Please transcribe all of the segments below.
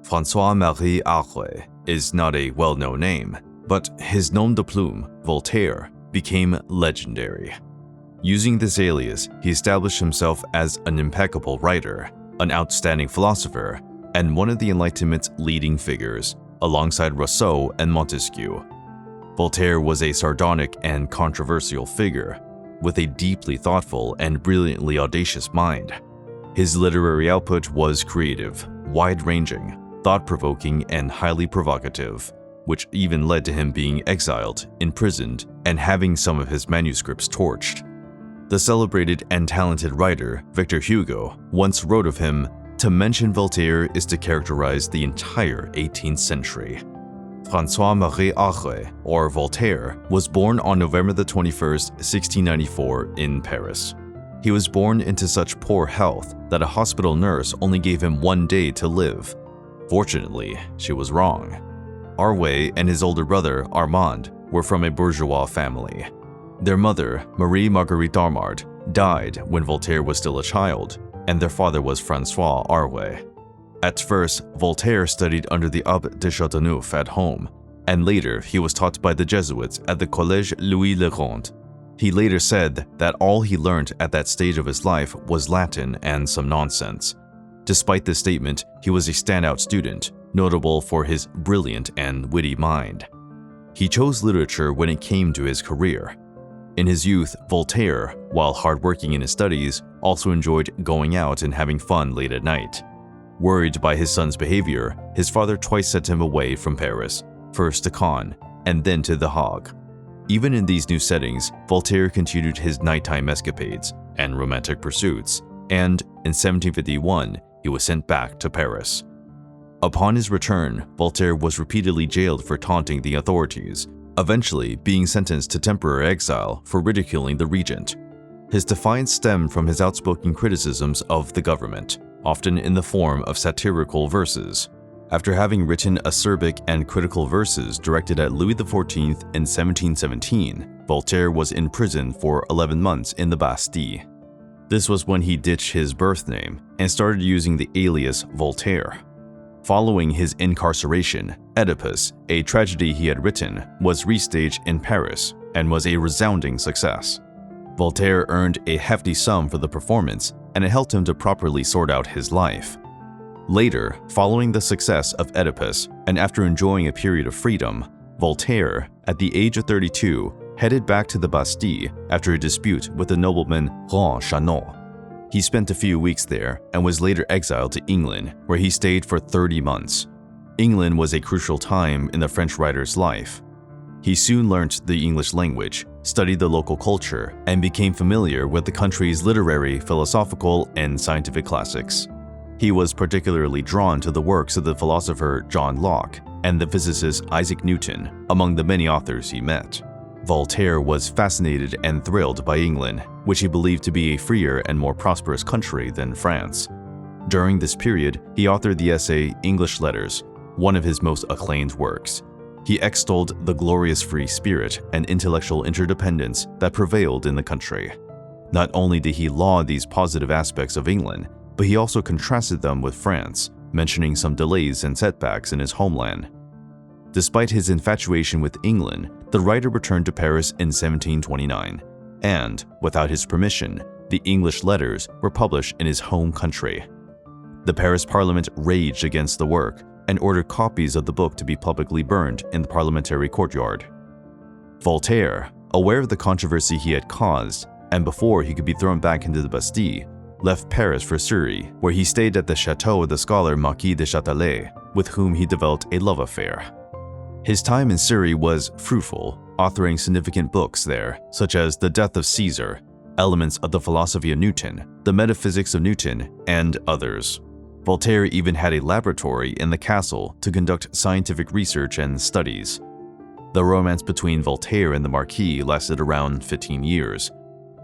François-Marie Arouet is not a well-known name, but his nom de plume, Voltaire, became legendary. Using this alias, he established himself as an impeccable writer, an outstanding philosopher, and one of the Enlightenment's leading figures, alongside Rousseau and Montesquieu. Voltaire was a sardonic and controversial figure, with a deeply thoughtful and brilliantly audacious mind. His literary output was creative, wide-ranging, thought-provoking, and highly provocative, which even led to him being exiled, imprisoned, and having some of his manuscripts torched. The celebrated and talented writer Victor Hugo once wrote of him, "To mention Voltaire is to characterize the entire 18th century." François-Marie Arouet, or Voltaire, was born on November 21, 1694 in Paris. He was born into such poor health that a hospital nurse only gave him 1 day to live. Fortunately, she was wrong. Arouet and his older brother, Armand, were from a bourgeois family. Their mother, Marie Marguerite Armand, died when Voltaire was still a child, and their father was François Arouet. At first, Voltaire studied under the Abbé de Châteauneuf at home, and later he was taught by the Jesuits at the Collège Louis le Grand. He later said that all he learned at that stage of his life was Latin and some nonsense. Despite this statement, he was a standout student, notable for his brilliant and witty mind. He chose literature when it came to his career. In his youth, Voltaire, while hardworking in his studies, also enjoyed going out and having fun late at night. Worried by his son's behavior, his father twice sent him away from Paris, first to Caen and then to The Hague. Even in these new settings, Voltaire continued his nighttime escapades and romantic pursuits, and in 1751, he was sent back to Paris. Upon his return, Voltaire was repeatedly jailed for taunting the authorities, eventually being sentenced to temporary exile for ridiculing the regent. His defiance stemmed from his outspoken criticisms of the government, often in the form of satirical verses. After having written acerbic and critical verses directed at Louis XIV in 1717, Voltaire was imprisoned for 11 months in the Bastille. This was when he ditched his birth name and started using the alias Voltaire. Following his incarceration, Oedipus, a tragedy he had written, was restaged in Paris and was a resounding success. Voltaire earned a hefty sum for the performance, and it helped him to properly sort out his life. Later, following the success of Oedipus, and after enjoying a period of freedom, Voltaire, at the age of 32, headed back to the Bastille after a dispute with the nobleman Chanon. He spent a few weeks there and was later exiled to England, where he stayed for 30 months. England was a crucial time in the French writer's life. He soon learnt the English language, studied the local culture, and became familiar with the country's literary, philosophical, and scientific classics. He was particularly drawn to the works of the philosopher John Locke and the physicist Isaac Newton, among the many authors he met. Voltaire was fascinated and thrilled by England, which he believed to be a freer and more prosperous country than France. During this period, he authored the essay English Letters, one of his most acclaimed works. He extolled the glorious free spirit and intellectual interdependence that prevailed in the country. Not only did he laud these positive aspects of England, but he also contrasted them with France, mentioning some delays and setbacks in his homeland. Despite his infatuation with England, the writer returned to Paris in 1729, and, without his permission, the English Letters were published in his home country. The Paris Parliament raged against the work and ordered copies of the book to be publicly burned in the parliamentary courtyard. Voltaire, aware of the controversy he had caused, and before he could be thrown back into the Bastille, left Paris for Cirey, where he stayed at the chateau of the scholar Marquis de Châtelet, with whom he developed a love affair. His time in Cirey was fruitful, authoring significant books there, such as The Death of Caesar, Elements of the Philosophy of Newton, The Metaphysics of Newton, and others. Voltaire even had a laboratory in the castle to conduct scientific research and studies. The romance between Voltaire and the Marquis lasted around 15 years.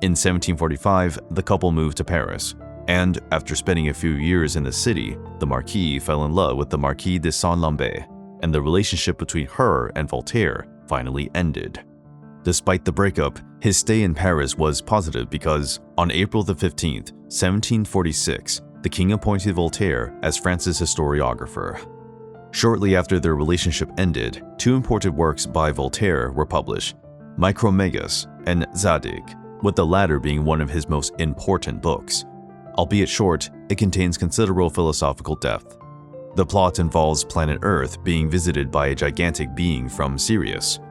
In 1745, the couple moved to Paris, and after spending a few years in the city, the Marquis fell in love with the Marquise de Saint-Lambert, and the relationship between her and Voltaire finally ended. Despite the breakup, his stay in Paris was positive because, on April 15, 1746, the king appointed Voltaire as France's historiographer. Shortly after their relationship ended, two important works by Voltaire were published, Micromegas and Zadig, with the latter being one of his most important books. Albeit short, it contains considerable philosophical depth. The plot involves planet Earth being visited by a gigantic being from Sirius.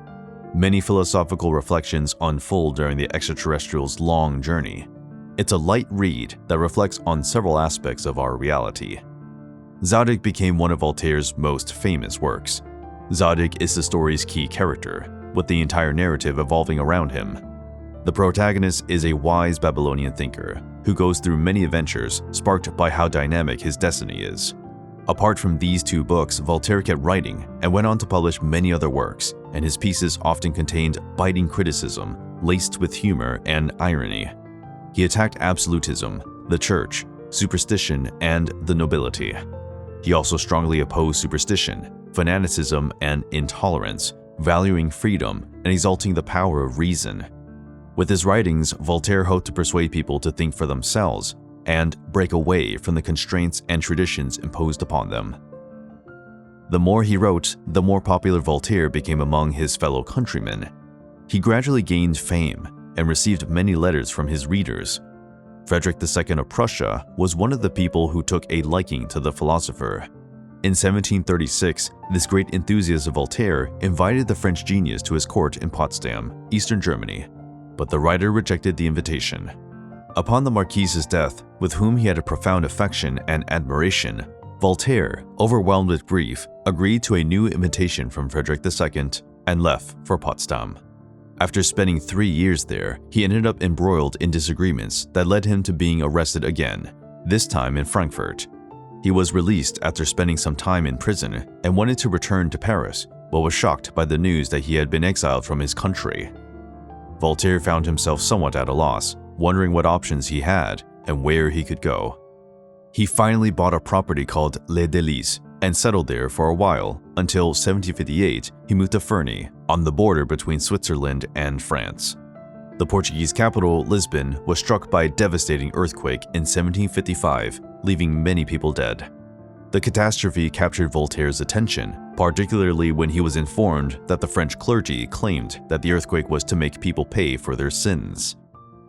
Many philosophical reflections unfold during the extraterrestrial's long journey. It's a light read that reflects on several aspects of our reality. Zadig became one of Voltaire's most famous works. Zadig is the story's key character, with the entire narrative evolving around him. The protagonist is a wise Babylonian thinker who goes through many adventures sparked by how dynamic his destiny is. Apart from these two books, Voltaire kept writing and went on to publish many other works, and his pieces often contained biting criticism laced with humor and irony. He attacked absolutism, the church, superstition, and the nobility. He also strongly opposed superstition, fanaticism, and intolerance, valuing freedom and exalting the power of reason. With his writings, Voltaire hoped to persuade people to think for themselves and break away from the constraints and traditions imposed upon them. The more he wrote, the more popular Voltaire became among his fellow countrymen. He gradually gained fame and received many letters from his readers. Frederick II of Prussia was one of the people who took a liking to the philosopher. In 1736, this great enthusiast of Voltaire invited the French genius to his court in Potsdam, Eastern Germany, but the writer rejected the invitation. Upon the Marquise's death, with whom he had a profound affection and admiration, Voltaire, overwhelmed with grief, agreed to a new invitation from Frederick II and left for Potsdam. After spending 3 years there, he ended up embroiled in disagreements that led him to being arrested again, this time in Frankfurt. He was released after spending some time in prison and wanted to return to Paris, but was shocked by the news that he had been exiled from his country. Voltaire found himself somewhat at a loss, wondering what options he had and where he could go. He finally bought a property called Les Délices and settled there for a while until 1758 he moved to Ferney, on the border between Switzerland and France. The Portuguese capital, Lisbon, was struck by a devastating earthquake in 1755, leaving many people dead. The catastrophe captured Voltaire's attention, particularly when he was informed that the French clergy claimed that the earthquake was to make people pay for their sins.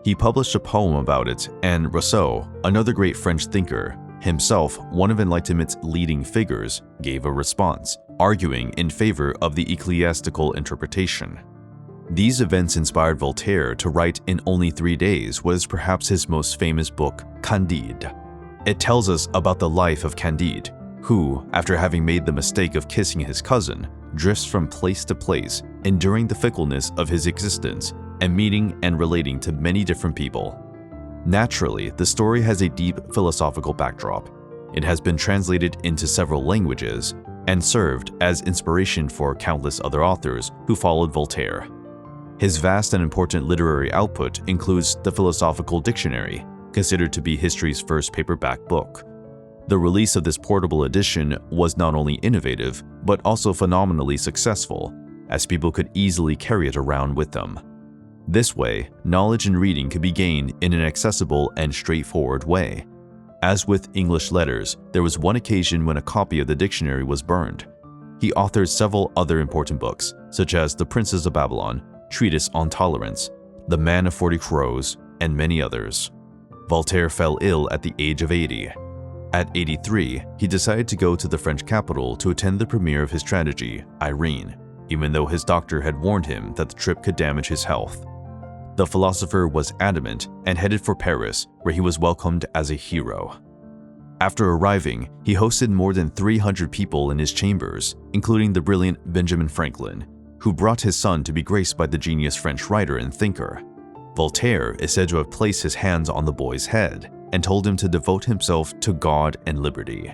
He published a poem about it, and Rousseau, another great French thinker, himself one of Enlightenment's leading figures, gave a response, arguing in favor of the ecclesiastical interpretation. These events inspired Voltaire to write in only 3 days what is perhaps his most famous book, Candide. It tells us about the life of Candide, who, after having made the mistake of kissing his cousin, drifts from place to place, enduring the fickleness of his existence and meeting and relating to many different people. Naturally, the story has a deep philosophical backdrop. It has been translated into several languages and served as inspiration for countless other authors who followed Voltaire. His vast and important literary output includes the Philosophical Dictionary, considered to be history's first paperback book. The release of this portable edition was not only innovative, but also phenomenally successful, as people could easily carry it around with them. This way, knowledge and reading could be gained in an accessible and straightforward way. As with English letters, there was one occasion when a copy of the dictionary was burned. He authored several other important books, such as The Princes of Babylon, Treatise on Tolerance, The Man of 40 Crows, and many others. Voltaire fell ill at the age of 80. At 83, he decided to go to the French capital to attend the premiere of his tragedy, Irene, even though his doctor had warned him that the trip could damage his health. The philosopher was adamant and headed for Paris, where he was welcomed as a hero. After arriving, he hosted more than 300 people in his chambers, including the brilliant Benjamin Franklin, who brought his son to be graced by the genius French writer and thinker. Voltaire is said to have placed his hands on the boy's head and told him to devote himself to God and liberty.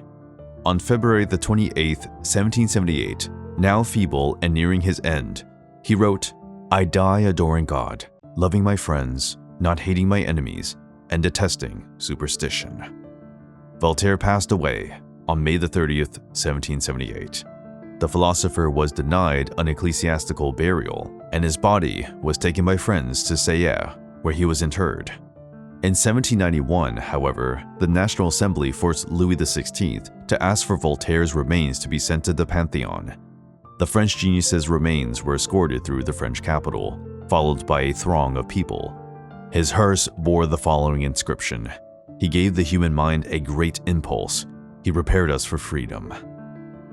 On February the 28th, 1778, now feeble and nearing his end, he wrote, "I die adoring God, loving my friends, not hating my enemies, and detesting superstition." Voltaire passed away on May the 30th, 1778. The philosopher was denied an ecclesiastical burial, and his body was taken by friends to Cirey, where he was interred. In 1791, however, the National Assembly forced Louis XVI to ask for Voltaire's remains to be sent to the Pantheon. The French genius's remains were escorted through the French capital, followed by a throng of people. His hearse bore the following inscription: "He gave the human mind a great impulse. He prepared us for freedom."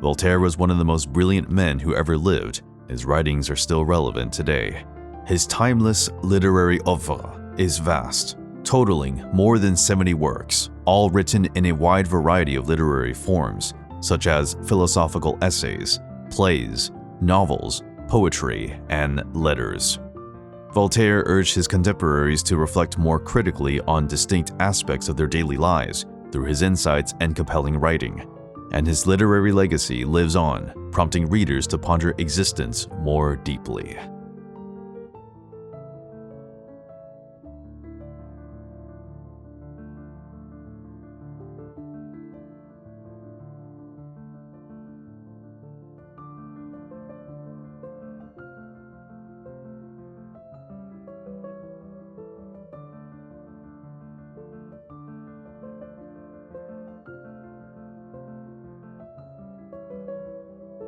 Voltaire was one of the most brilliant men who ever lived. His writings are still relevant today. His timeless literary oeuvre is vast, totaling more than 70 works, all written in a wide variety of literary forms, such as philosophical essays, plays, novels, poetry, and letters. Voltaire urged his contemporaries to reflect more critically on distinct aspects of their daily lives through his insights and compelling writing, and his literary legacy lives on, prompting readers to ponder existence more deeply.